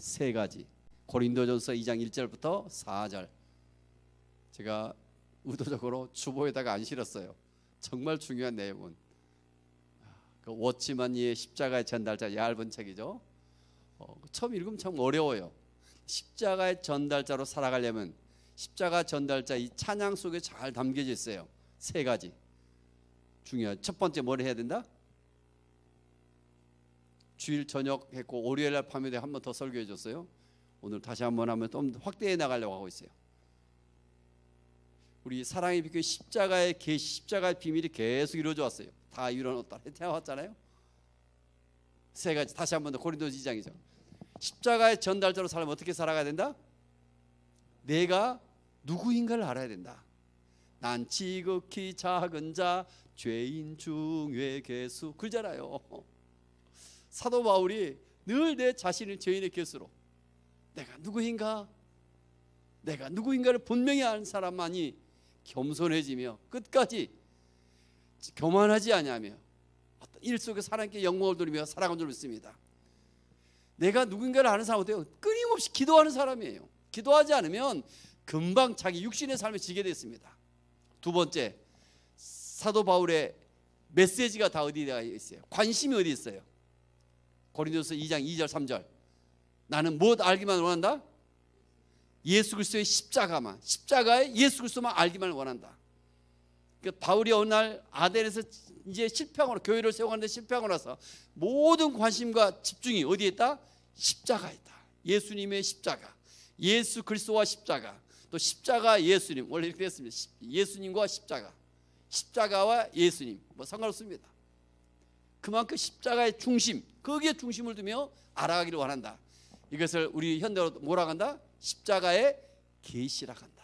세 가지. 고린도전서 2장 1절부터 4절. 제가 의도적으로 주보에다가 안 실었어요. 정말 중요한 내용은 그 워치만니의 십자가의 전달자, 얇은 책이죠. 처음 읽으면 참 어려워요. 십자가의 전달자로 살아가려면 십자가 전달자 이 찬양 속에 잘 담겨져 있어요. 세 가지 중요한. 첫 번째 뭘 해야 된다? 주일 저녁 했고 월요일 날 밤에 한 번 더 설교해 줬어요. 오늘 다시 한번 하면 좀 확대해 나가려고 하고 있어요. 우리 사랑의 비교 십자가의 십자가의 비밀이 계속 이루어져 왔어요. 다 이루어놨다 해왔잖아요. 세 가지. 다시 한번 더 고린도서 2장이죠. 십자가의 전달자로 살면 어떻게 살아가야 된다? 내가 누구인가를 알아야 된다. 난 지극히 작은 자 죄인 중에 괴수 그러잖아요. 사도 바울이 늘 내 자신을 죄인의 괴수로, 내가 누구인가를 분명히 아는 사람만이 겸손해지며 끝까지 교만하지 아니하며 어떤 일 속에서 하나님께 영광을 돌리며 살아간 줄 믿습니다. 내가 누군가를 아는 사람은 어때요? 끊임없이 기도하는 사람이에요. 기도하지 않으면 금방 자기 육신의 삶에 지게 됐습니다. 두 번째, 사도 바울의 메시지가 다 어디에 있어요? 관심이 어디 있어요? 고린도서 2장 2절 3절. 나는 무엇 알기만 원한다? 예수 그리스도의 십자가만, 십자가의 예수 그리스도만 알기만 원한다. 바울이 어느 날 아덴에서 이제 실패하고, 교회를 세워가는데 실패하고 나서 모든 관심과 집중이 어디에 있다? 십자가에 있다. 예수님의 십자가, 예수 그리스도와 십자가, 또 십자가 예수님. 원래 이렇게 됐습니다. 예수님과 십자가, 십자가와 예수님 뭐 상관없습니다. 그만큼 십자가의 중심, 거기에 중심을 두며 알아가기를 원한다. 이것을 우리 현대로 뭐라 한다? 십자가의 계시라 한다.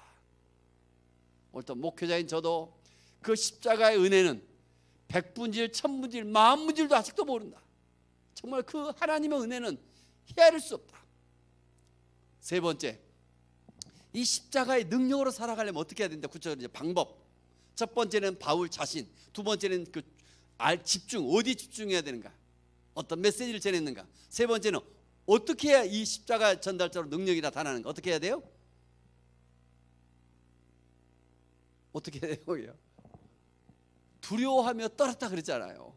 오늘 또 목회자인 저도 그 십자가의 은혜는 백분질, 천분질, 만분질도 아직도 모른다. 정말 그 하나님의 은혜는 헤아릴 수 없다. 세 번째, 이 십자가의 능력으로 살아가려면 어떻게 해야 된다? 구체적으로 방법. 첫 번째는 바울 자신, 두 번째는 그 집중, 어디 집중해야 되는가, 어떤 메시지를 전했는가. 세 번째는 어떻게 해야 이 십자가 전달자로 능력이 나타나는가. 어떻게 해야 돼요? 어떻게 해야 돼요? 두려워하며 떨었다 그랬잖아요.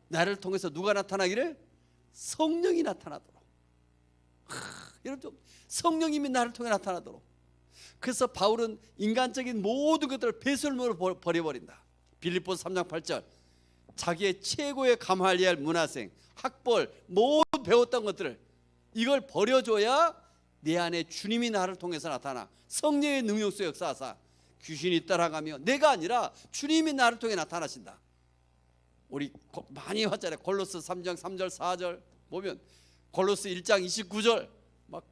나를 통해서 누가 나타나기를? 성령이 나타나도록. 여러분, 성령님이 나를 통해 나타나도록. 그래서 바울은 인간적인 모든 것들을 배설물로 버려버린다. 빌립보서 3장 8절. 자기의 최고의 감화해야 할 문화생, 학벌, 모든 배웠던 것들을 이걸 버려줘야 내 안에 주님이 나를 통해서 나타나 성령의 능력 속에 역사하사 귀신이 따라가며 내가 아니라 주님이 나를 통해 나타나신다. 우리 많이 왔잖아요. 골로새 3장 3절 4절 보면 골로새 1장 29절 막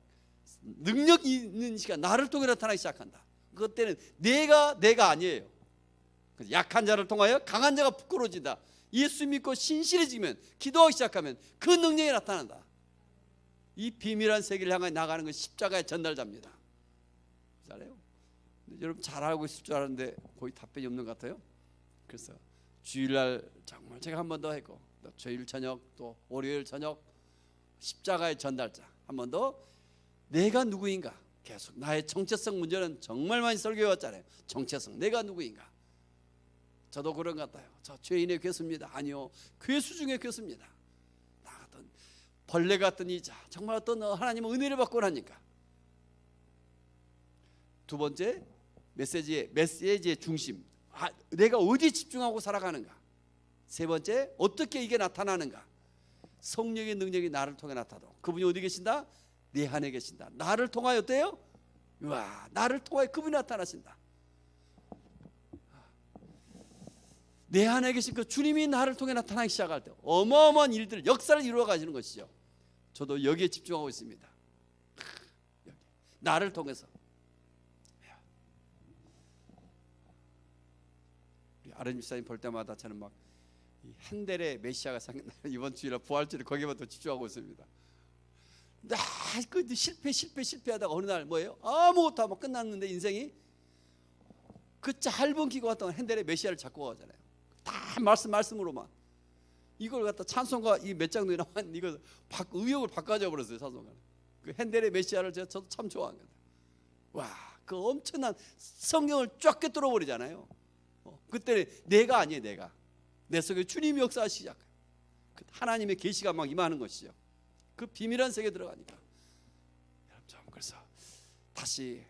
능력 있는 시간 나를 통해 나타나기 시작한다. 그때는 내가 아니에요. 약한 자를 통하여 강한 자가 부끄러워진다. 예수 믿고 신실해지면, 기도하기 시작하면 그 능력이 나타난다. 이 비밀한 세계를 향해 나가는 것이 십자가의 전달자입니다. 잘해요. 여러분 잘 알고 있을 줄 알았는데 거의 답변이 없는 것 같아요. 그래서 주일날 정말 제가 한 번 더 했고, 또 주일 저녁, 또 월요일 저녁 십자가의 전달자 한 번 더. 내가 누구인가, 계속 나의 정체성 문제는 정말 많이 설교해 왔잖아요. 정체성, 내가 누구인가. 저도 그런 것 같아요. 저 죄인의 괴수입니다. 아니요, 괴수 중에 괴수입니다. 나 같은 벌레 같은 이자, 정말 어떤 하나님의 은혜를 받고 나니까. 두 번째, 메시지의 중심. 내가 어디 집중하고 살아가는가. 세 번째, 어떻게 이게 나타나는가. 성령의 능력이 나를 통해 나타나도록. 그분이 어디 계신다? 내 안에 계신다. 나를 통하여 어때요? 와, 나를 통하여 그분이 나타나신다. 내 안에 계신 그 주님이 나를 통해 나타나기 시작할 때 어마어마한 일들, 역사를 이루어 가시는 것이죠. 저도 여기에 집중하고 있습니다. 여기. 나를 통해서. 우리 아른 집사님 볼 때마다 저는 막 핸델의 메시아가 생각나요. 이번 주일에 부활주일에 거기에만 더 집중하고 있습니다. 그 실패하다가 어느 날 뭐예요? 아무것도 하면 끝났는데 인생이 그 짧은 기간 동안 핸델의 메시아를 잡고 가잖아요. 다 말씀으로만 이걸 갖다 찬송가 이 몇 장도 나왔는데 이거 의욕을 바꿔줘 버렸어요. 찬송가 그 핸델의 메시아를 저도 참 좋아합니다. 와, 그 엄청난 성경을 쫙 꿰뚫어 버리잖아요. 그때 내가 아니에요. 내 속에 주님이 역사하시기 시작해요. 하나님의 계시가 막 임하는 것이죠. 그 비밀한 세계에 들어가니까. 그래서 다시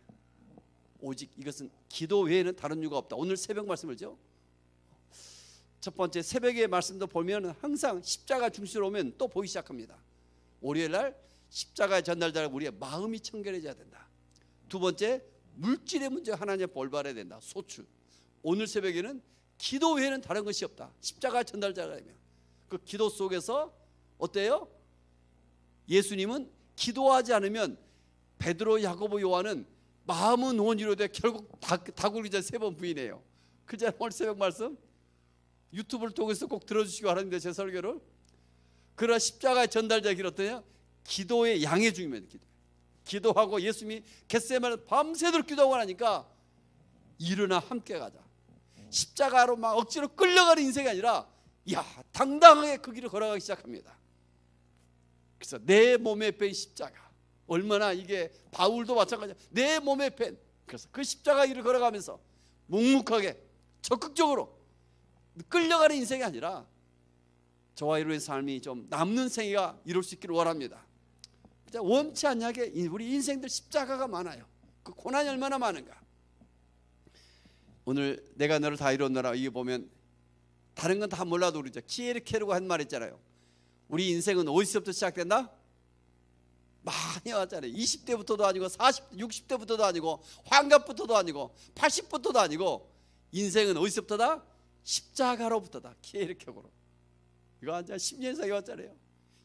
오직 이것은 기도 외에는 다른 이유가 없다. 오늘 새벽 말씀을죠. 첫 번째 새벽의 말씀도 보면 항상 십자가 중심으로 오면 또 보기 시작합니다. 월요일 날 십자가의 전달자를 우리의 마음이 청결해져야 된다. 두 번째 물질의 문제가 하나님의 볼 받아야 된다. 소출. 오늘 새벽에는 기도 외에는 다른 것이 없다. 십자가의 전달자가 되면 그 기도 속에서 어때요? 예수님은 기도하지 않으면 베드로, 야고보, 요한은 마음은 원이로 돼 결국 다 굴기 전에 3번 부인해요. 그잖아. 오늘 새벽 말씀 유튜브를 통해서 꼭 들어주시기 바랍니다. 제 설교를. 그러나 십자가의 전달자의 길 어떠냐? 기도의 양의 중입니다. 기도하고 예수님이 겟세마네 밤새도록 기도하고 하니까 일어나 함께 가자. 십자가로 막 억지로 끌려가는 인생이 아니라 당당하게 그 길을 걸어가기 시작합니다. 그래서 내 몸에 뺀 십자가 얼마나 이게 바울도 마찬가지야. 내 몸에 뺀 그래서 그 십자가 길을 걸어가면서 묵묵하게 적극적으로 끌려가는 인생이 아니라 저와 여러분의 삶이 좀 남는 생애가 이룰 수 있기를 원합니다. 원치 않냐게 우리 인생들 십자가가 많아요. 그 고난이 얼마나 많은가. 오늘 내가 너를 다 이뤘노라 이게 보면 다른 건 다 몰라도 그러죠. 키에르케르가 한 말 있잖아요. 우리 인생은 어디서부터 시작된다? 많이 왔잖아요. 20대부터도 아니고 40, 60대부터도 아니고 환갑부터도 아니고 80부터도 아니고 인생은 어디서부터다? 십자가로부터다. 키에르케르로. 이거 완전 10년 이상이 왔잖아요.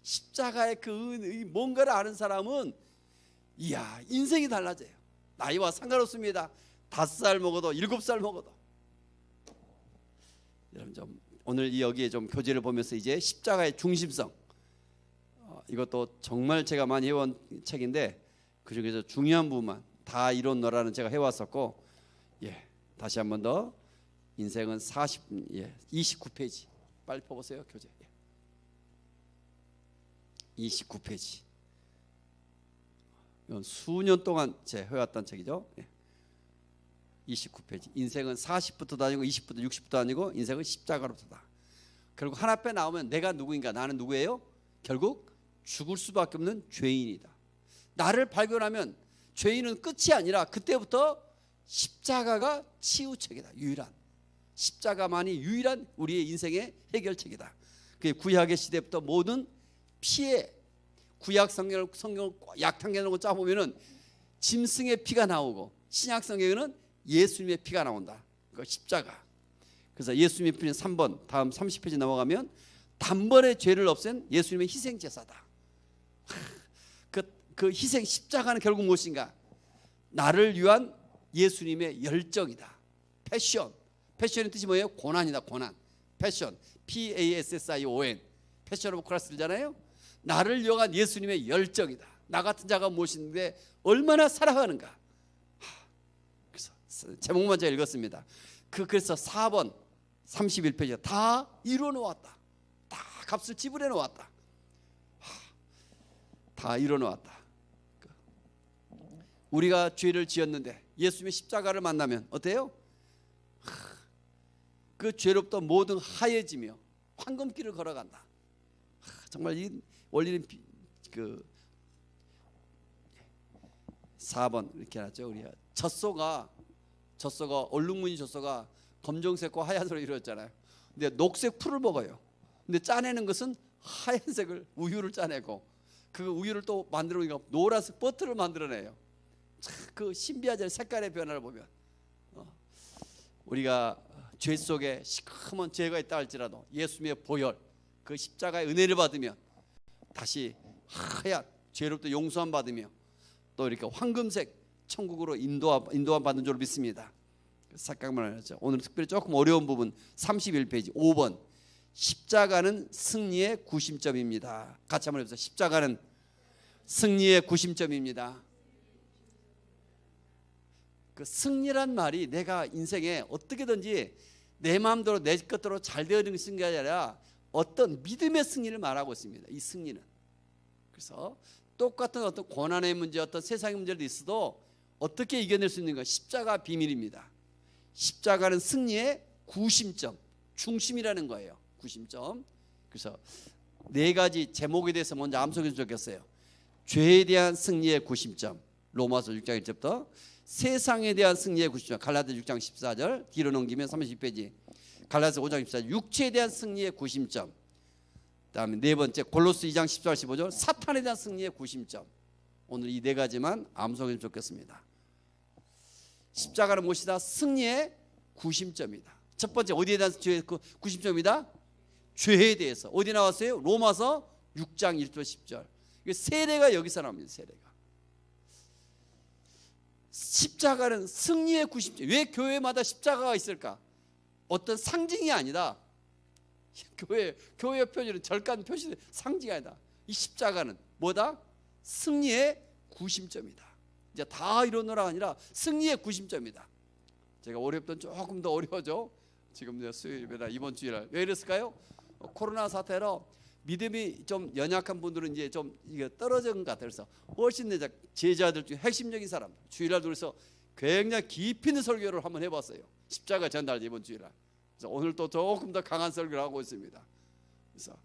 십자가의 그 뭔가를 아는 사람은 인생이 달라져요. 나이와 상관없습니다. 5살 먹어도 7살 먹어도. 여러분 좀 오늘 여기에 좀 교재를 보면서 이제 십자가의 중심성 이것도 정말 제가 많이 해온 책인데 그 중에서 중요한 부분만 다 이뤘노라는 제가 해왔었고 다시 한 번 더 인생은 29페이지 빨리 펴보세요. 교재 29페이지. 이건 수년 동안 제가 해왔던 책이죠. 29페이지. 인생은 40부터도 아니고 20부터 60부터 아니고 인생은 십자가로부터다. 결국 하나 빼 나오면 내가 누구인가? 나는 누구예요? 결국 죽을 수밖에 없는 죄인이다. 나를 발견하면 죄인은 끝이 아니라 그때부터 십자가가 치유책이다. 유일한 십자가만이 유일한 우리의 인생의 해결책이다. 그 구약의 시대부터 모든 피해 구약 성경을 약탕계를 짜보면은 짐승의 피가 나오고 신약 성경에는 예수님의 피가 나온다. 그 십자가. 그래서 예수님의 피는 3번 다음 30페이지 넘어가면 단번에 죄를 없앤 예수님의 희생 제사다. 그 희생 십자가는 결국 무엇인가? 나를 위한 예수님의 열정이다. 패션의 뜻이 뭐예요? 고난이다. 고난. 패션. PASSION. 패션 오브 크라스잖아요. 나를 위한 예수님의 열정이다. 나 같은 자가 무엇인데 얼마나 사랑하는가. 그래서 제목만 제가 읽었습니다. 그래서 4번 31페이지 다 이루어 놓았다. 다 값을 지불해 놓았다. 다 이루어 놓았다. 우리가 죄를 지었는데 예수님의 십자가를 만나면 어때요? 그 죄로부터 모든 하얘지며 황금길을 걸어간다. 정말 이 원리는 그 4번 이렇게 하죠. 우리가 젖소가 얼룩무늬 젖소가 검정색과 하얀색으로 이루어졌잖아요. 근데 녹색 풀을 먹어요. 근데 짜내는 것은 하얀색을 우유를 짜내고 그 우유를 또 만들어니까 노란색 버터를 만들어내요. 그 신비하지 색깔의 변화를 보면 우리가 죄 속에 시커먼 죄가 있다 할지라도 예수님의 보혈 그 십자가의 은혜를 받으면 다시 하얀 죄로부터 용서함 받으며 또 이렇게 황금색 천국으로 인도함 받는 줄 믿습니다. 착각만 하죠. 오늘 특별히 조금 어려운 부분 31페이지 5번 십자가는 승리의 구심점입니다. 같이 한번 해보세요. 십자가는 승리의 구심점입니다. 그 승리란 말이 내가 인생에 어떻게든지 내 마음대로 내 것대로 잘 되어지는 승리가 아니라 어떤 믿음의 승리를 말하고 있습니다. 이 승리는. 그래서 똑같은 어떤 고난의 문제, 어떤 세상의 문제도 있어도 어떻게 이겨낼 수 있는가? 십자가 비밀입니다. 십자가는 승리의 구심점, 중심이라는 거예요. 구심점. 그래서 네 가지 제목에 대해서 먼저 암송해서 적었어요. 죄에 대한 승리의 구심점, 로마서 6장 1절부터. 세상에 대한 승리의 구심점, 갈라디아 6장 14절. 뒤로 넘기면 32페이지. 갈라디아 5장 14절. 육체에 대한 승리의 구심점. 그다음에 네 번째 골로새 2장 14절 15절. 사탄에 대한 승리의 구심점. 오늘 이 네 가지만 암송해서 적겠습니다. 십자가는 무엇이다? 승리의 구심점이다. 첫 번째 어디에 대한 구심점이다? 죄에 대해서. 어디 나왔어요? 로마서 6장 1절 10절. 세례가 여기서 나옵니다. 세례가. 십자가는 승리의 구심점. 왜 교회마다 십자가가 있을까? 어떤 상징이 아니다. 교회 표지는 절간 표시 상징이 아니다. 이 십자가는 뭐다? 승리의 구심점이다. 이제 다 이러느라 아니라 승리의 구심점이다. 제가 어렵던 조금 더 어려워져. 지금 수요일이나 이번 주일날 왜 이랬을까요? 코로나 사태로 믿음이 좀 연약한 분들은 이제 좀 이게 떨어진 것 같아요. 그래서 훨씬 내 제자들 중에 핵심적인 사람 주일날 둘이서 굉장히 깊이 있는 설교를 한번 해봤어요. 십자가 전달 이번 주일날. 그래서 오늘 또 조금 더 강한 설교를 하고 있습니다. 그래서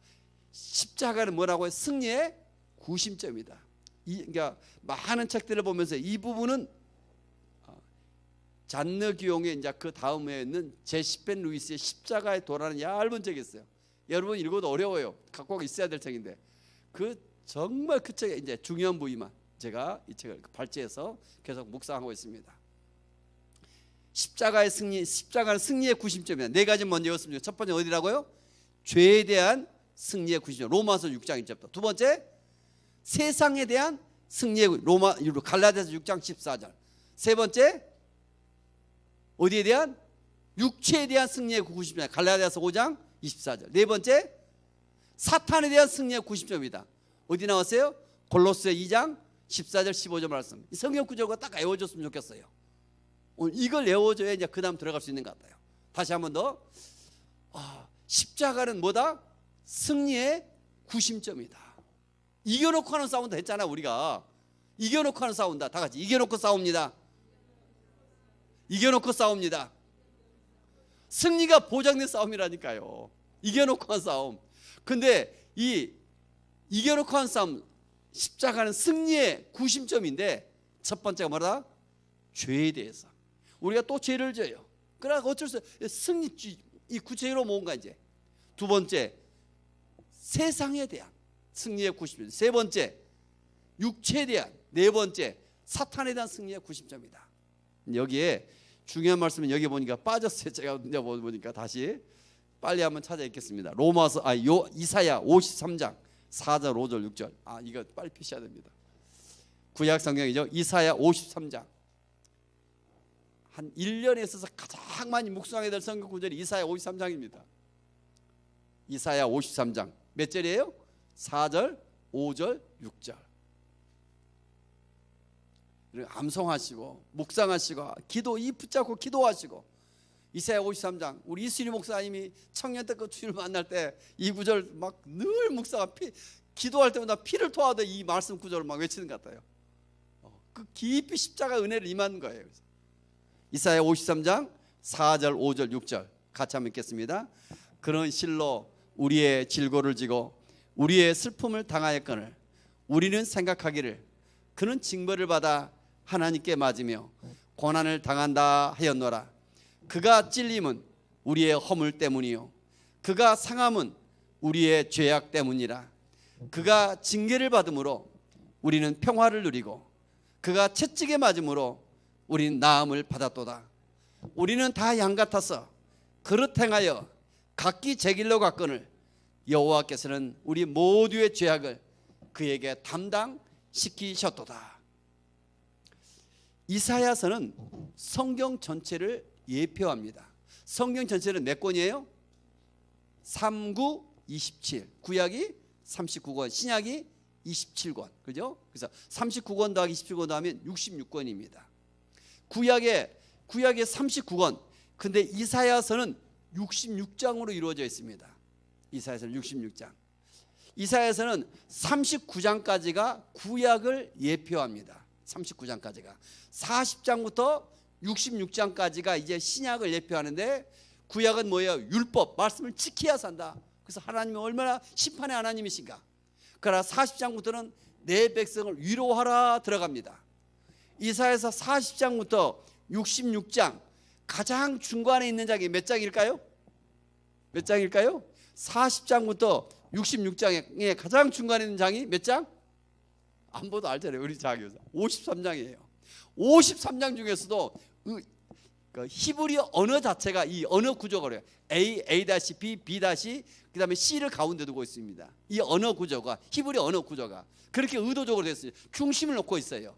십자가는 뭐라고 해요? 승리의 구심점이다. 그러니까 많은 책들을 보면서 이 부분은 잔느 기용의 이제 그 다음에 있는 제시펜 루이스의 십자가의 도라는 얇은 책이 있어요. 여러분 읽어도 어려워요. 갖고 있어야 될 책인데 그 정말 그 책의 이제 중요한 부위만 제가 이 책을 발제해서 계속 묵상하고 있습니다. 십자가의 승리, 십자가는 승리의 구심점이다. 네 가지 먼저 읽었습니다. 첫 번째 어디라고요? 죄에 대한 승리의 구심점. 로마서 6장 1절부터. 두 번째 세상에 대한 승리의 갈라디아서 6장 14절. 세 번째 어디에 대한? 육체에 대한 승리의 구심점. 갈라디아서 5장 24절. 네 번째 사탄에 대한 승리의 구심점이다. 어디 나왔어요? 골로새 2장 14절 15절 말씀. 이 성경 구조가 딱 외워줬으면 좋겠어요. 오늘 이걸 외워줘야 이제 그 다음 들어갈 수 있는 것 같아요. 다시 한 번 더. 십자가는 뭐다? 승리의 구심점이다. 이겨놓고 하는 싸운다 했잖아. 우리가 이겨놓고 하는 싸운다. 다 같이 이겨놓고 싸웁니다. 이겨놓고 싸웁니다. 승리가 보장된 싸움이라니까요. 이겨놓고 한 싸움. 근데 이 이겨놓고 한 싸움, 십자가는 승리의 구심점인데 첫 번째가 뭐다? 죄에 대해서. 우리가 또 죄를 져요. 그러나 어쩔 수 없어요. 승리, 이 구체적으로 뭔가 이제. 두 번째 세상에 대한 승리의 구심점. 세 번째 육체에 대한. 네 번째 사탄에 대한 승리의 구심점이다. 여기에 중요한 말씀은 여기 보니까 빠졌어요. 제가 보니까 다시 빨리 한번 찾아 읽겠습니다. 이사야 53장 4절 5절 6절. 이거 빨리 피셔야 됩니다. 구약 성경이죠. 이사야 53장. 한 1년에 있어서 가장 많이 묵상해야 될 성경 구절이 이사야 53장입니다. 이사야 53장 몇 절이에요? 4절 5절 6절. 암송하시고 묵상하시고 이 붙잡고 기도하시고. 이사야 53장 우리 이순희 목사님이 청년 때 그 주일 만날 때 이 구절 막 늘 기도할 때마다 피를 토하듯 이 말씀 구절을 막 외치는 것 같아요. 그 깊이 십자가 은혜를 임하는 거예요. 이사야 53장 4절 5절 6절 같이 한번 읽겠습니다. 그런 실로 우리의 질고를 지고 우리의 슬픔을 당하였거늘 우리는 생각하기를 그는 징벌을 받아 하나님께 맞으며 고난을 당한다 하였노라. 그가 찔림은 우리의 허물 때문이요 그가 상함은 우리의 죄악 때문이라. 그가 징계를 받음으로 우리는 평화를 누리고 그가 채찍에 맞음으로 우리는 나음을 받았도다. 우리는 다 양 같아서 그릇 행하여 각기 제 길로 갔거늘 여호와께서는 우리 모두의 죄악을 그에게 담당시키셨도다. 이사야서는 성경 전체를 예표합니다. 성경 전체는 몇 권이에요? 39, 27. 구약이 39권, 신약이 27권. 그죠? 그래서 39권 더하기 27권 더하면 66권입니다. 구약에 39권. 근데 이사야서는 66장으로 이루어져 있습니다. 이사야서는 66장. 이사야서는 39장까지가 구약을 예표합니다. 39장까지가 40장부터 66장까지가 이제 신약을 예표하는데, 구약은 뭐예요? 율법, 말씀을 지켜야 산다. 그래서 하나님은 얼마나 심판의 하나님이신가. 그러나 40장부터는 내 백성을 위로하라 들어갑니다. 이사야서 40장부터 66장 가장 중간에 있는 장이 몇 장일까요? 몇 장일까요? 40장부터 66장의 가장 중간에 있는 장이 몇 장? 안 봐도 알잖아요. 우리 자교사 53장이에요. 53장 중에서도 그 히브리어 언어 자체가 이 언어 구조가 그래요. A-B, B-, 그 다음에 C를 가운데 두고 있습니다. 이 언어 구조가, 히브리 언어 구조가 그렇게 의도적으로 됐어요. 중심을 놓고 있어요.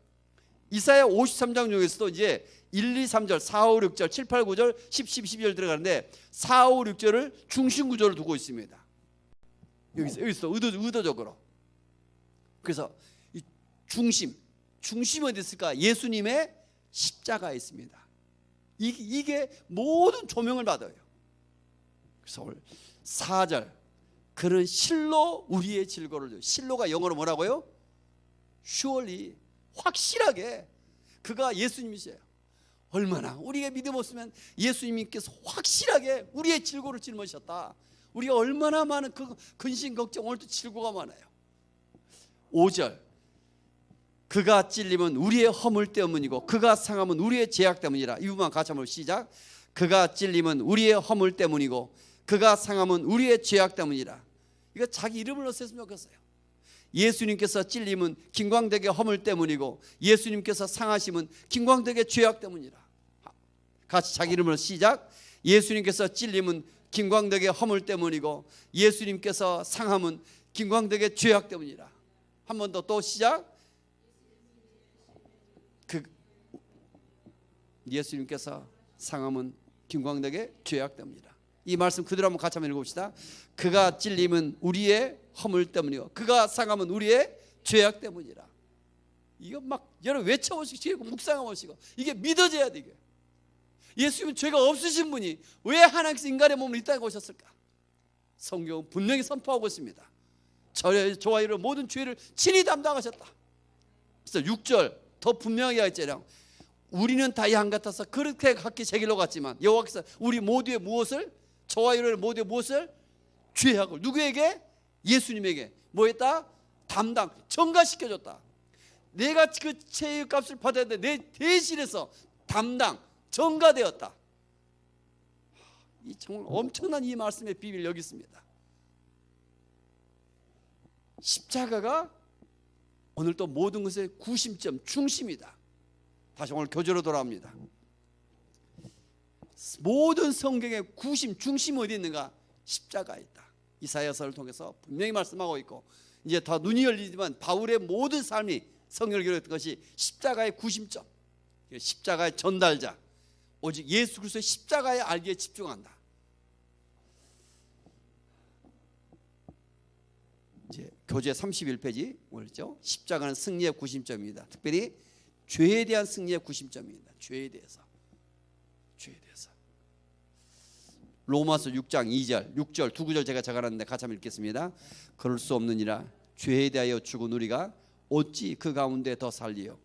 이사야 53장 중에서도 이제 1, 2, 3절, 4, 5, 6절, 7, 8, 9절, 10, 11, 12절 들어가는데 4, 5, 6절을 중심 구조로 두고 있습니다. 여기서 의도적으로. 그래서 이 중심이 어디 있을까? 예수님의 십자가에 있습니다. 이게 모든 조명을 받아요. 그래서 오늘 4절, 그는 실로 우리의 질고를 줘. 실로가 영어로 뭐라고요? surely, 확실하게 그가 예수님이세요. 얼마나 우리가 믿음 없으면 예수님께서 확실하게 우리의 질고를 짊으셨다. 우리가 얼마나 많은 그 근심 걱정, 오늘도 질고가 많아요. 5절, 그가 찔림은 우리의 허물 때문이고 그가 상함은 우리의 죄악 때문이라. 이 부분만 같이 한번 시작. 그가 찔림은 우리의 허물 때문이고 그가 상함은 우리의 죄악 때문이라. 이거 자기 이름을 넣었으면 좋겠어요. 예수님께서 찔림은 김광덕의 허물 때문이고 예수님께서 상하심은 김광덕의 죄악 때문이라. 같이 자기 이름으로 시작. 예수님께서 찔림은 김광덕의 허물 때문이고 예수님께서 상함은 김광덕의 죄악 때문이라. 한 번 더 또 시작. 예수님께서 상함은 김광덕의 죄악 때문이라. 이 말씀 그대로 한번 같이 한번 읽어봅시다. 그가 찔림은 우리의 허물 때문이요 그가 상함은 우리의 죄악 때문이라. 이거 막 여러분 외쳐보시고 묵상해보시고 이게 믿어져야 돼. 이게 예수님은 죄가 없으신 분이 왜 하나님께서 인간의 몸을 이 땅에 오셨을까? 성경은 분명히 선포하고 있습니다. 저와 여러분 모든 죄를 친히 담당하셨다. 그래서 6절 더 분명하게 하였잖아요. 우리는 다 양 같아서 그렇게 각기 제 길로 갔지만 여호와께서 우리 모두의 무엇을, 저와 여러분의 모두의 무엇을, 죄악을 누구에게? 예수님에게 뭐했다? 담당, 전가시켜줬다. 내가 그 죄의 값을 받아야 돼. 내 대신해서 담당, 전가되었다. 이 정말 엄청난 이 말씀의 비밀을 여기 있습니다. 십자가가 오늘 또 모든 것의 구심점, 중심이다. 다시 오늘 교재로 돌아옵니다. 모든 성경의 구심, 중심이 어디 있는가? 십자가에 있다. 이사야서를 통해서 분명히 말씀하고 있고, 이제 다 눈이 열리지만 바울의 모든 삶이 성경을 기록했던 것이 십자가의 구심점, 십자가의 전달자, 오직 예수 그리스도의 십자가의 알기에 집중한다. 이제 교재 31페이지 오늘죠. 십자가는 승리의 구심점입니다. 특별히 죄에 대한 승리의 구심점입니다. 죄에 대해서. 로마서 6장 2절, 6절, 두 구절 제가 적어놨는데 같이 한번 읽겠습니다. 그럴 수 없느니라. 죄에 대하여 죽은 우리가 어찌 그 가운데 더 살리요.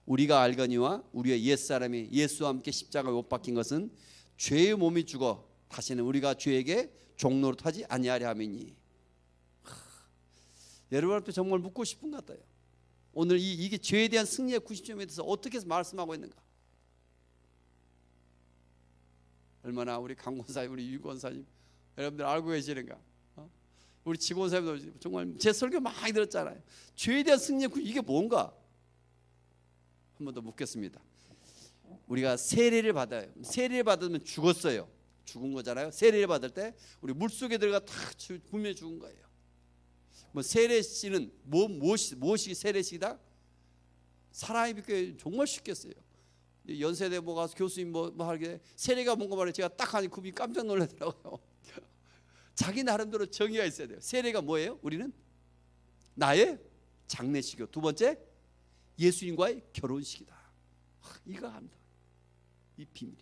우리가 알거니와 우리의 옛사람이 예수와 함께 십자가에 못 박힌 것은 죄의 몸이 죽어 다시는 우리가 죄에게 종노릇하지 아니하려 함이니. 여러분 앞에 정말 묻고 싶은 것 같아요. 오늘 이게 죄에 대한 승리의 구심점에 대해서 어떻게 말씀하고 있는가? 얼마나 우리 강권사님, 우리 유권사님 여러분들 알고 계시는가? 우리 직원사님도 정말 제 설교 많이 들었잖아요. 죄에 대한 승리의 구심, 이게 뭔가? 한 번 더 묻겠습니다. 우리가 세례를 받아요. 세례를 받으면 죽었어요. 죽은 거잖아요. 세례를 받을 때 우리 물속에 들어가 다 분명히 죽은 거예요. 뭐 세례식은 무엇이 세례식이다? 사람이 믿게 정말 쉽겠어요. 연세대 뭐 가서 교수님 뭐 하게 세례가 뭔가 말해 제가 딱 하니 그분이 깜짝 놀라더라고요. 자기 나름대로 정의가 있어야 돼요. 세례가 뭐예요? 우리는 나의 장례식이요. 두 번째 예수님과의 결혼식이다. 이거 합니다. 이 비밀이.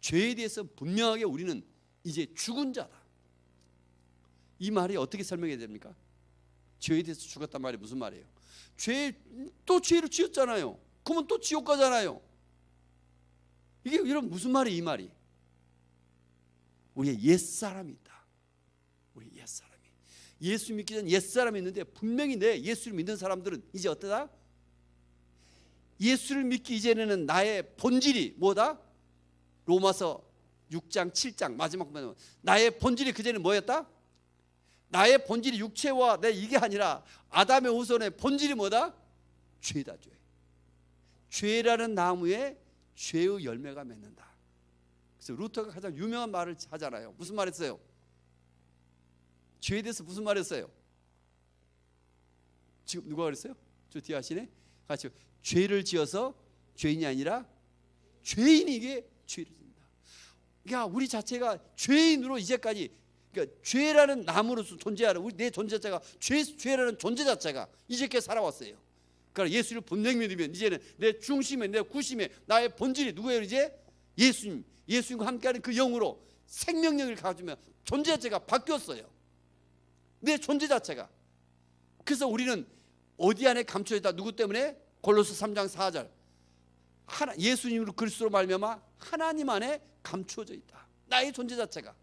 죄에 대해서 분명하게 우리는 이제 죽은 자다. 이 말이 어떻게 설명해야 됩니까? 죄에 대해서 죽었단 말이 무슨 말이에요? 또 죄를 지었잖아요. 그러면 또 지옥 가잖아요. 이게 이런 무슨 말이 이 말이? 우리의 옛사람이 있다. 우리 옛사람이. 예수 믿기 전 옛사람이 있는데 분명히 내 예수를 믿는 사람들은 이제 어떠다? 예수를 믿기 이전에는 나의 본질이 뭐다? 로마서 6장 7장 마지막 보면 나의 본질이 그전에 뭐였다? 나의 본질이 육체와 내 이게 아니라 아담의 후손의 본질이 뭐다? 죄다. 죄. 죄라는 나무에 죄의 열매가 맺는다. 그래서 루터가 가장 유명한 말을 하잖아요. 무슨 말 했어요? 죄에 대해서 무슨 말 했어요? 지금 누가 그랬어요? 저 뒤에 하시네? 같이 죄를 지어서 죄인이 아니라 죄인이 이게 죄를 짓는다. 그러니까 우리 자체가 죄인으로 이제까지, 그러니까 죄라는 나무로서 존재하는 우리 내 존재 자체가 죄라는 존재 자체가 이제까지 살아왔어요. 그러니까 예수를 분명히 믿으면 이제는 내 중심에, 내 구심에 나의 본질이 누구예요? 이제 예수님과 함께하는 그 영으로 생명력을 가지면 존재 자체가 바뀌었어요. 내 존재 자체가. 그래서 우리는 어디 안에 감춰져 있다? 누구 때문에? 골로새 3장 4절 예수님으로 그리스도로 말미암아 하나님 안에 감추어져 있다. 나의 존재 자체가.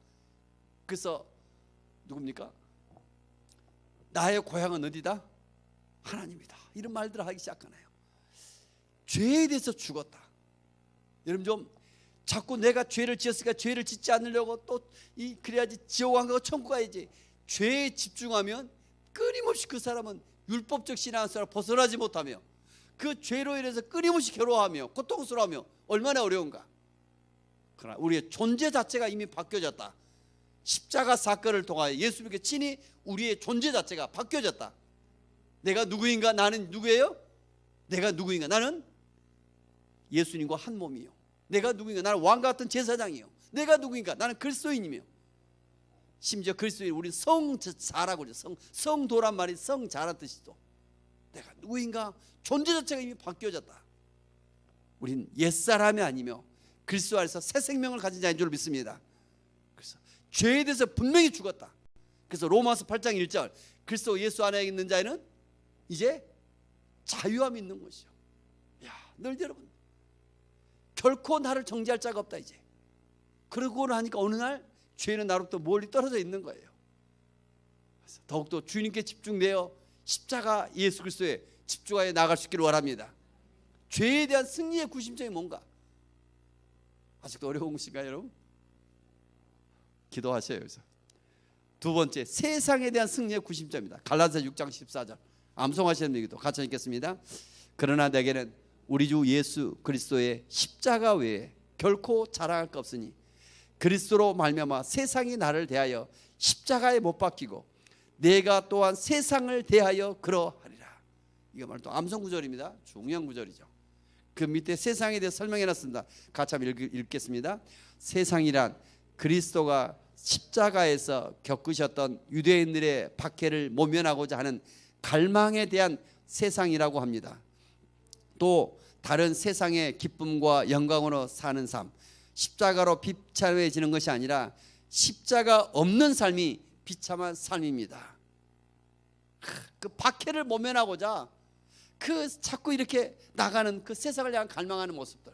그래서 누굽니까? 나의 고향은 어디다? 하나님이다. 이런 말들을 하기 시작하나요? 죄에 대해서 죽었다. 여러분 좀 자꾸 내가 죄를 지었으니까 죄를 짓지 않으려고 또 그래야지 지옥 안 가고 천국 가야지. 죄에 집중하면 끊임없이 그 사람은 율법적 신앙생활 벗어나지 못하며 그 죄로 인해서 끊임없이 괴로워하며 고통스러워하며 얼마나 어려운가. 그러나 우리의 존재 자체가 이미 바뀌어졌다. 십자가 사건을 통하여 예수님께 친히 우리의 존재 자체가 바뀌어졌다. 내가 누구인가? 나는 누구예요? 내가 누구인가? 나는 예수님과 한 몸이요. 내가 누구인가? 나는 왕과 같은 제사장이요. 내가 누구인가? 나는 그리스도인이며. 심지어 그리스도인 우리는 성자라고 그러죠. 성도란 말이 성자란 뜻이죠. 내가 누구인가? 존재 자체가 이미 바뀌어졌다. 우린 옛사람이 아니며 그리스도 안에서 새 생명을 가진 자인 줄 믿습니다. 그래서 죄에 대해서 분명히 죽었다. 그래서 로마서 8장 1절 그리스도 예수 안에 있는 자에는 이제 자유함이 있는 것이요. 야, 늘 여러분 결코 나를 정죄할 자가 없다 이제. 그러고 나니까 어느 날 죄는 나로부터 멀리 떨어져 있는 거예요. 그래서 더욱더 주님께 집중되어 십자가 예수 그리스도에 집중하여 나갈 수 있기를 원합니다. 죄에 대한 승리의 구심점이 뭔가? 아직도 어려운 것인가요, 여러분? 기도하셔요. 그래서 두 번째, 세상에 대한 승리의 구심점이다. 갈라디아서 6장 14절 암송하시는 얘기도 같이 읽겠습니다. 그러나 내게는 우리 주 예수 그리스도의 십자가 외에 결코 자랑할 것 없으니 그리스도로 말미암아 세상이 나를 대하여 십자가에 못 박히고 내가 또한 세상을 대하여 그러하리라. 이거 말도 암송 구절입니다. 중요한 구절이죠. 그 밑에 세상에 대해 설명해놨습니다. 같이 한번 읽겠습니다. 세상이란 그리스도가 십자가에서 겪으셨던 유대인들의 박해를 모면하고자 하는 갈망에 대한 세상이라고 합니다. 또 다른 세상의 기쁨과 영광으로 사는 삶, 십자가로 비참해지는 것이 아니라 십자가 없는 삶이 비참한 삶입니다. 그 박해를 모면하고자 그 자꾸 이렇게 나가는 그 세상을 향한 갈망하는 모습들.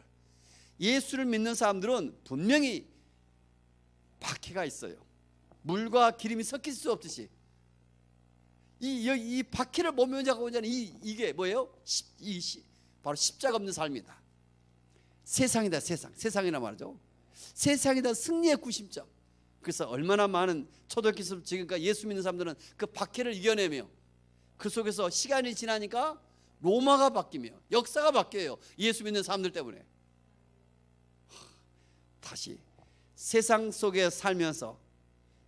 예수를 믿는 사람들은 분명히 박해가 있어요. 물과 기름이 섞일 수 없듯이 이 박해를 모면하고자 하는 이게 뭐예요? 바로 십자가 없는 삶이다. 세상이다. 세상이라 말이죠. 세상이다 승리의 구심점. 그래서 얼마나 많은 초대교회에서 지금까지 예수 믿는 사람들은 그 박해를 이겨내며 그 속에서 시간이 지나니까 로마가 바뀌며 역사가 바뀌어요. 예수 믿는 사람들 때문에. 다시 세상 속에 살면서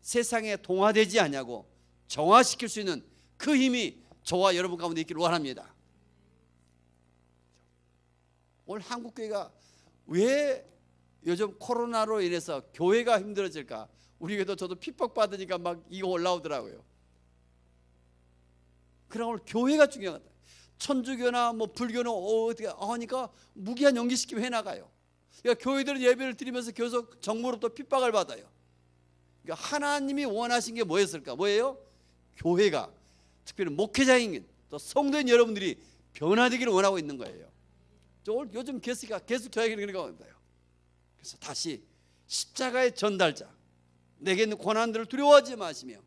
세상에 동화되지 않냐고 정화시킬 수 있는 그 힘이 저와 여러분 가운데 있기를 원합니다. 오늘 한국교회가 왜 요즘 코로나로 인해서 교회가 힘들어질까? 우리 교회도 저도 핍박받으니까 막 이거 올라오더라고요. 그러나 오늘 교회가 중요하다. 천주교나 뭐 불교는 어떻게 하니까 무기한 연기시키면 해나가요. 그러니까 교회들은 예배를 드리면서 계속 정부로부터 핍박을 받아요. 그러니까 하나님이 원하신 게 뭐였을까? 뭐예요? 교회가 특별히 목회자인 또 성도인 여러분들이 변화되기를 원하고 있는 거예요. 요즘 계속 교회가 그런 거예요. 그래서 다시 십자가의 전달자, 내게 있는 고난들을 두려워하지 마시며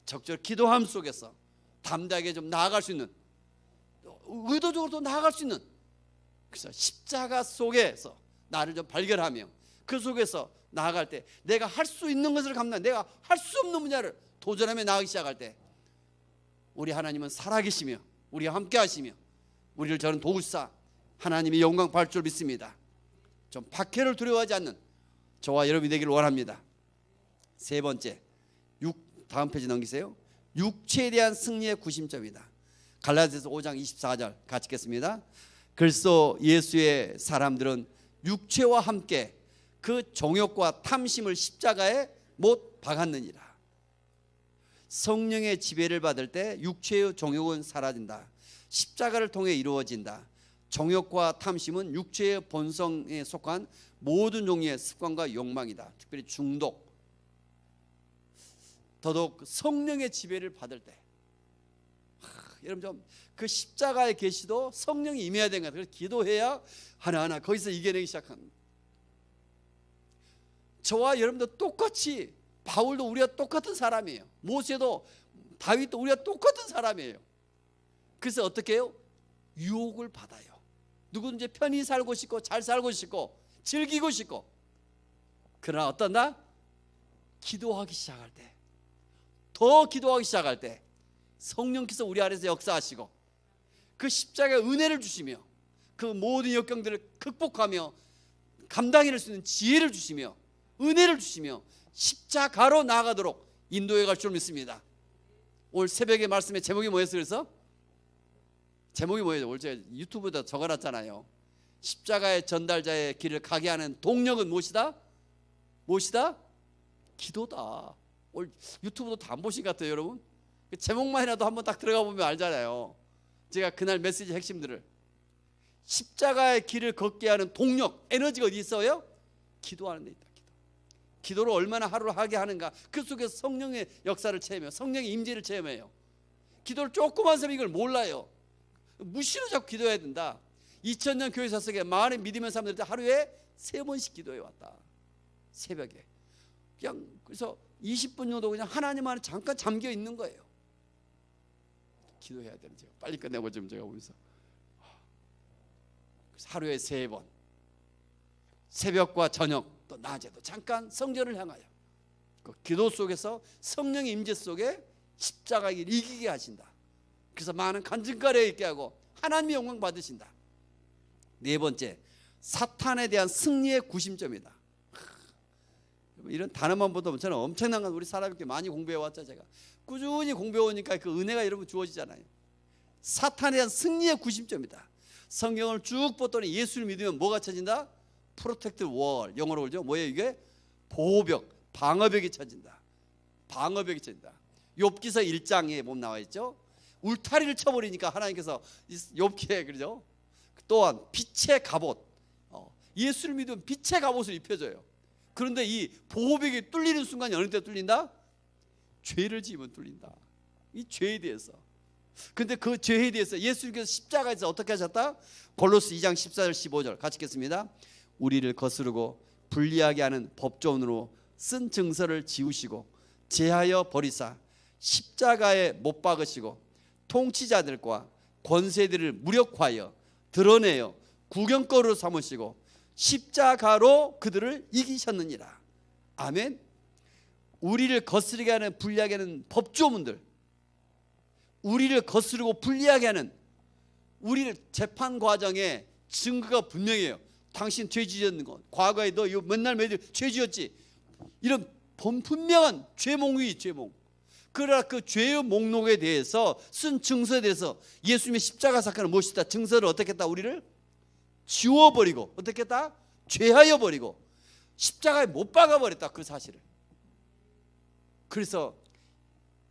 적절 기도함 속에서 담대하게 좀 나아갈 수 있는, 의도적으로 나아갈 수 있는, 그래서 십자가 속에서 나를 좀 발견하며 그 속에서 나아갈 때 내가 할 수 있는 것을 감당, 내가 할 수 없는 분야를 도전하며 나아가기 시작할 때 우리 하나님은 살아계시며 우리와 함께 하시며 우리를 저는 도우사 하나님의 영광 받을 줄 믿습니다. 좀 박해를 두려워하지 않는 저와 여러분이 되기를 원합니다. 세 번째, 다음 페이지 넘기세요. 육체에 대한 승리의 구심점이다. 갈라디아서 5장 24절 같이 읽겠습니다. 그리스도 예수의 사람들은 육체와 함께 그 정욕과 탐심을 십자가에 못 박았느니라. 성령의 지배를 받을 때 육체의 정욕은 사라진다. 십자가를 통해 이루어진다. 정욕과 탐심은 육체의 본성에 속한 모든 종류의 습관과 욕망이다. 특별히 중독. 더더욱 성령의 지배를 받을 때, 여러분 좀 그 십자가의 계시도 성령이 임해야 되는 거예요. 그래서 기도해야 하나하나 거기서 이겨내기 시작합니다. 저와 여러분도 똑같이, 바울도 우리가 똑같은 사람이에요. 모세도 다윗도 우리가 똑같은 사람이에요. 그래서 어떻게 해요? 유혹을 받아요. 누구든지 편히 살고 싶고 잘 살고 싶고 즐기고 싶고, 그러나 어떤다? 기도하기 시작할 때, 더 기도하기 시작할 때 성령께서 우리 안에서 역사하시고 그 십자가의 은혜를 주시며 그 모든 역경들을 극복하며 감당해낼 수 있는 지혜를 주시며 은혜를 주시며 십자가로 나아가도록 인도해 갈 줄 믿습니다. 오늘 새벽에 말씀의 제목이 뭐였어요? 그래서 제목이 뭐예요? 오늘 제가 유튜브에다 적어놨잖아요. 십자가의 전달자의 길을 가게 하는 동력은 무엇이다? 무엇이다? 기도다. 오늘 유튜브도 다 안 보신 것 같아요, 여러분. 제목만이라도 한번 딱 들어가 보면 알잖아요. 제가 그날 메시지 핵심들을, 십자가의 길을 걷게 하는 동력, 에너지가 어디 있어요? 기도하는 데 있다. 기도를 얼마나 하루를 하게 하는가, 그 속에서 성령의 역사를 체험해요. 성령의 임재를 체험해요. 기도를 조그만 사람이 이걸 몰라요. 무시로 자꾸 기도해야 된다. 2000년 교회 사석에 많은 믿음의 사람들이 하루에 3번씩 기도해 왔다. 새벽에 그냥, 그래서 20분 정도 그냥 하나님 안에 잠깐 잠겨 있는 거예요. 기도해야 되는, 제가 빨리 끝내보죠. 제가 보면서 하루에 3번, 새벽과 저녁 또 낮에도 잠깐 성전을 향하여 그 기도 속에서 성령의 임재 속에 십자가를 이기게 하신다. 그래서 많은 간증가래 있게 하고 하나님의 영광 받으신다. 네 번째, 사탄에 대한 승리의 구심점이다. 이런 단어만 보다 저는 엄청난 건 우리 사람이 많이 공부해 왔죠. 제가 꾸준히 공부해 오니까 그 은혜가 여러분 주어지잖아요. 사탄에 대한 승리의 구심점이다. 성경을 쭉 보더니 예수를 믿으면 뭐가 쳐진다? 프로텍트 월, 영어로 그러죠. 뭐예요 이게? 보호벽, 방어벽이 쳐진다. 방어벽이 쳐진다. 욥기서 1장에 보면 나와 있죠. 울타리를 쳐버리니까 하나님께서 욥기에 그러죠. 또한 빛의 갑옷, 예수를 믿으면 빛의 갑옷을 입혀줘요. 그런데 이 보호벽이 뚫리는 순간이 어느 때 뚫린다? 죄를 지으면 뚫린다. 이 죄에 대해서. 근데 그 죄에 대해서 예수님께서 십자가에서 어떻게 하셨다? 골로새 2장 14절 15절 같이 읽겠습니다. 우리를 거스르고 불리하게 하는 법조문으로 쓴 증서를 지우시고 제하여 버리사 십자가에 못 박으시고 통치자들과 권세들을 무력화하여 드러내어 구경거리로 삼으시고 십자가로 그들을 이기셨느니라. 아멘. 우리를 거스르게 하는 불리하게 하는 법조문들, 우리를 거스르고 불리하게 하는, 우리를 재판 과정에 증거가 분명해요. 당신 죄 지었는 것, 과거에 너 이거 맨날 매일 죄 지었지, 이런 분명한 죄목이 죄목. 그러나 그 죄의 목록에 대해서 쓴 증서에 대해서 예수님의 십자가 사건은 무엇이다? 증서를 어떻게 했다? 우리를 지워버리고 어떻게 했다? 죄하여 버리고 십자가에 못 박아버렸다. 그 사실을. 그래서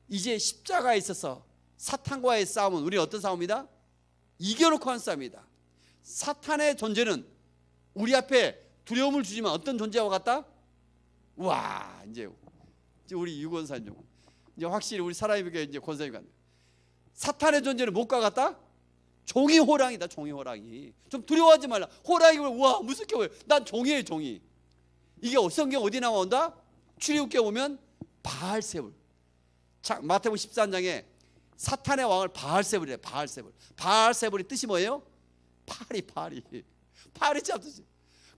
이제 십자가에 있어서 사탄과의 싸움은 우리는 어떤 싸움이다? 이겨놓고 한 싸움이다. 사탄의 존재는 우리 앞에 두려움을 주지만 어떤 존재와 같다? 와, 이제 우리 유권사님 이제 확실히 우리 사람에게 이제 권사님 같네. 사탄의 존재는 무엇과 같다? 종이 호랑이다. 종이 호랑이. 좀 두려워하지 말라. 호랑이 보면 우와 무섭게 보여. 난 종이에요. 종이. 이게 성경 어디 나온다? 출애굽기에 보면 바알세불. 마태복음 13장에 사탄의 왕을 바알세불이래. 바알세불. 바알세불의 뜻이 뭐예요? 파리 잡듯이.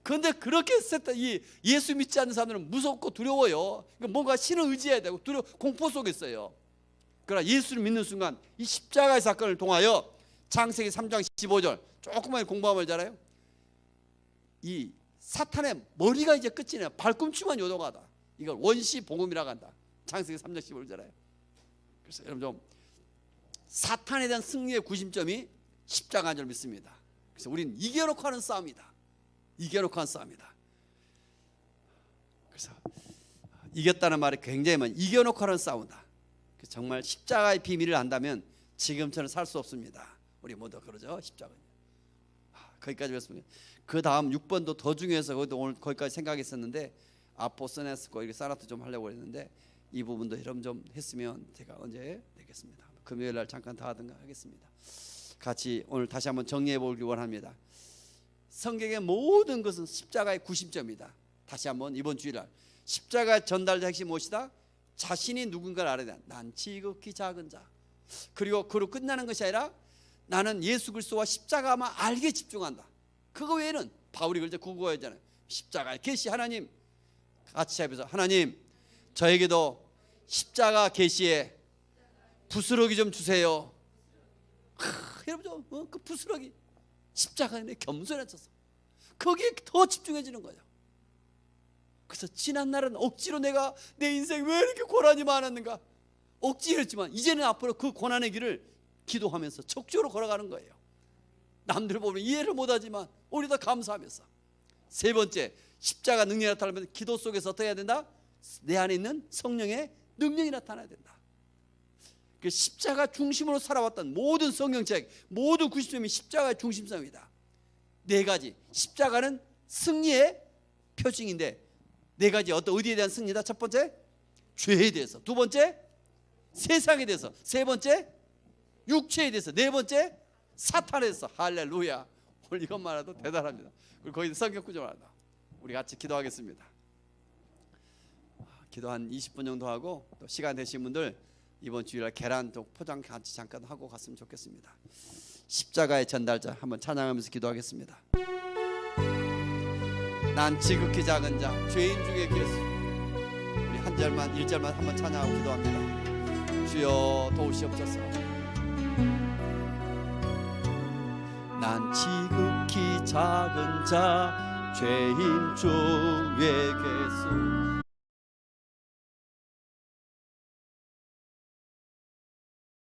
그런데 그렇게 이 예수 믿지 않는 사람들은 무섭고 두려워요. 그러니까 뭔가 신을 의지해야 되고 공포 속에 있어요. 그러나 예수를 믿는 순간 이 십자가의 사건을 통하여 창세기 3장 15절 조금만 공부하면 알잖아요. 이 사탄의 머리가 이제 끝이네요. 발꿈치만 요동하다. 이걸 원시 복음이라고 한다. 창세기 3장 15절이잖아요. 그래서 여러분 좀 사탄에 대한 승리의 구심점이 십자가인 줄 믿습니다. 그래서 우리는 이겨놓고 하는 싸움이다. 이겨놓고 하는 싸움이다. 그래서 이겼다는 말이 굉장히 많이 이겨놓고 하는 싸움이다. 정말 십자가의 비밀을 안다면 지금처럼 살 수 없습니다. 우리 모두 그러죠. 십자가. 거기까지 배웠습니다. 그 다음 6번도 더 중요해서 오늘 거기까지 생각했었는데 아포스네스고 이렇게 사라트 좀 하려고 했는데 이 부분도 여러분 좀 했으면 제가 언제 되겠습니다. 금요일 날 잠깐 다 하든가 하겠습니다. 같이 오늘 다시 한번 정리해 보기 원합니다. 성경의 모든 것은 십자가의 구심점이다. 다시 한번 이번 주일날 십자가의 전달자 핵심 무엇이다? 자신이 누군가를 알아야 돼. 난 지극히 작은 자. 그리고 그로 끝나는 것이 아니라 나는 예수 그리스도와 십자가만 알게 집중한다. 그거 외에는 바울이 그럴 때 그거였잖아요. 십자가의 계시. 하나님 같이 합해서 하나님 저에게도 십자가 계시에 부스러기 좀 주세요. 여러분 그 부스러기 십자가에 겸손해졌어. 거기에 더 집중해지는 거예요. 그래서 지난 날은 억지로 내가 내 인생 왜 이렇게 고난이 많았는가 억지했지만 이제는 앞으로 그 고난의 길을 기도하면서 적극적으로 걸어가는 거예요. 남들 보면 이해를 못하지만 우리도 감사하면서. 세 번째, 십자가 능력이 나타나면 기도 속에서 어떻게 해야 된다? 내 안에 있는 성령의 능력이 나타나야 된다. 그 십자가 중심으로 살아왔던 모든 성경책, 모든 구심점이 십자가의 중심성이다. 네 가지. 십자가는 승리의 표징인데 네 가지 어디에 대한 승리다? 첫 번째, 죄에 대해서. 두 번째, 세상에 대해서. 세 번째, 육체에 대해서. 네 번째, 사탄에 대해서. 할렐루야. 오늘 이것만 해도 대단합니다. 그리고 거기서 성경 구절을 한다. 우리 같이 기도하겠습니다. 기도 한 20분 정도 하고 또 시간 되신 분들 이번 주일날 계란 또 포장 같이 잠깐 하고 갔으면 좋겠습니다. 십자가의 전달자 한번 찬양하면서 기도하겠습니다. 난 지극히 작은 자 죄인 중에 괴수. 우리 한 절만 1절만 한번 찬양하고 기도합니다. 주여 도우시옵소서. 난 지극히 작은 자 죄인 중에 괴수